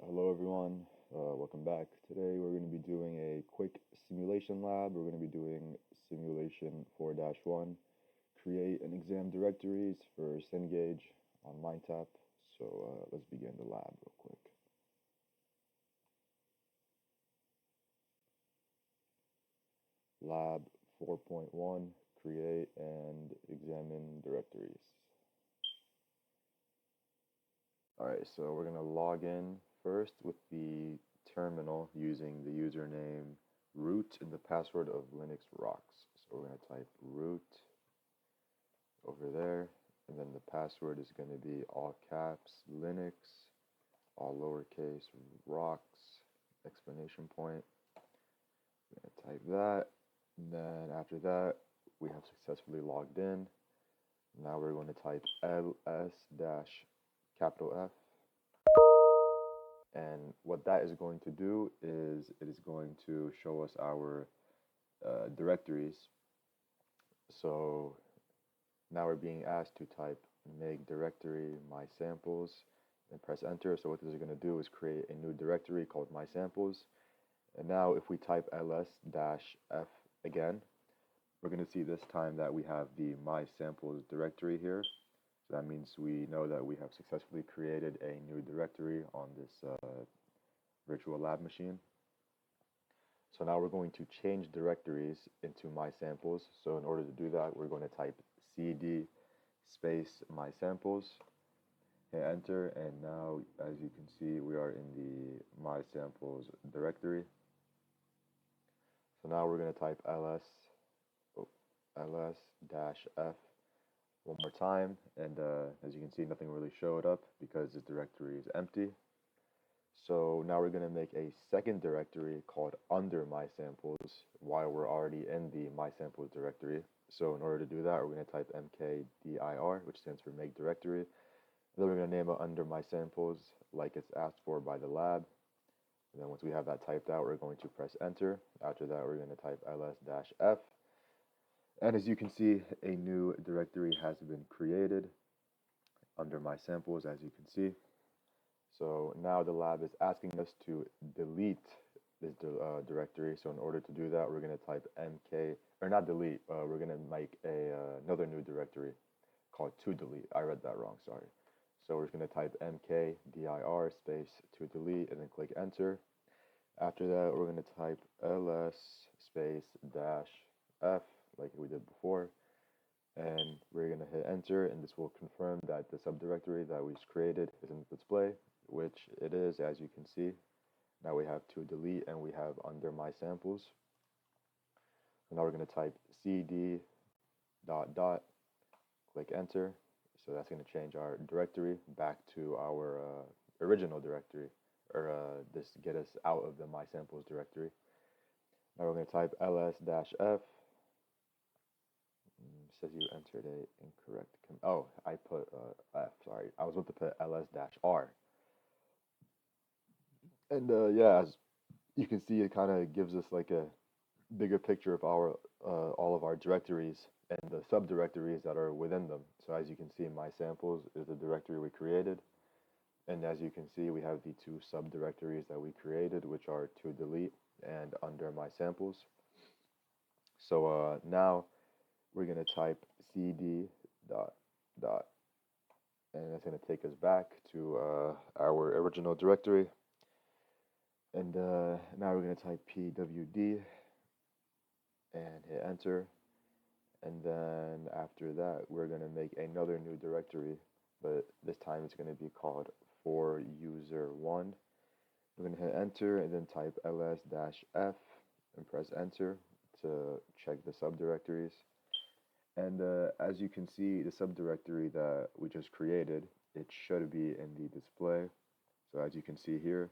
Hello everyone, welcome back. Today we're going to be doing a quick simulation lab. We're going to be doing simulation 4-1, create an exam directories for Cengage on MindTap. So let's begin the lab real quick. Lab 4.1, create and examine directories. Alright, so we're going to log in first with the terminal using the username root and the password of Linux rocks. So we're going to type root over there, and then the password is going to be all caps Linux, all lowercase rocks, exclamation point. We're going to type that, and then after that we have successfully logged in. Now we're going to type ls-capital F. And what that is going to do is it is going to show us our directories. So now we're being asked to type make directory my samples and press enter. So what this is going to do is create a new directory called my samples. And now if we type ls-f again, we're going to see this time that we have the my samples directory here. So that means we know that we have successfully created a new directory on this virtual lab machine. So now we're going to change directories into my samples. So in order to do that, we're going to type cd space my samples, hit enter, and now as you can see we are in the my samples directory. So now we're going to type ls-f one more time, and as you can see, nothing really showed up because this directory is empty. So now we're going to make a second directory called under my samples while we're already in the my samples directory. So in order to do that, we're going to type mkdir, which stands for make directory. And then we're going to name it under my samples like it's asked for by the lab. And then once we have that typed out, we're going to press enter. After that, we're going to type ls-f. And as you can see, a new directory has been created under my samples, as you can see. So now the lab is asking us to delete this directory. So in order to do that, we're going to type not delete, we're going to make another new directory called to delete. I read that wrong, sorry. So we're just going to type mkdir space to delete and then click enter. After that, we're going to type ls space -f like we did before, and we're going to hit enter, and this will confirm that the subdirectory that we just created is in the display, which it is, as you can see. Now we have to delete and we have under my samples. So now we're going to type cd ... click enter. So that's going to change our directory back to our original directory, or this get us out of the my samples directory. Now we're going to type ls-f. Says you entered a incorrect I put F, sorry. I was about to put ls-r. And yeah, as you can see, it kind of gives us like a bigger picture of our all of our directories and the subdirectories that are within them. So as you can see, my samples is the directory we created. And as you can see, we have the two subdirectories that we created, which are to delete and under my samples. So now we're going to type cd ... and that's going to take us back to our original directory. And now we're going to type pwd and hit enter. And then after that, we're going to make another new directory, but this time it's going to be called for user1. We're going to hit enter and then type ls-f and press enter to check the subdirectories. And as you can see, the subdirectory that we just created, it should be in the display. So as you can see here,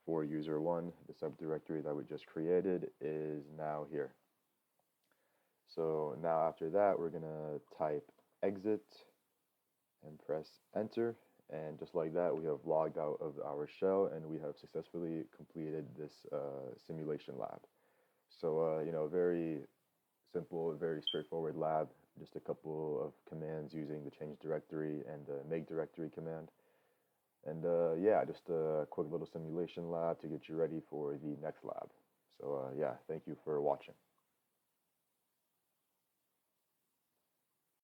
for user1, the subdirectory that we just created is now here. So now after that, we're going to type exit and press enter. And just like that, we have logged out of our shell and we have successfully completed this simulation lab. So, very simple, very straightforward lab. Just a couple of commands using the change directory and the make directory command. And yeah, just a quick little simulation lab to get you ready for the next lab. So yeah, thank you for watching.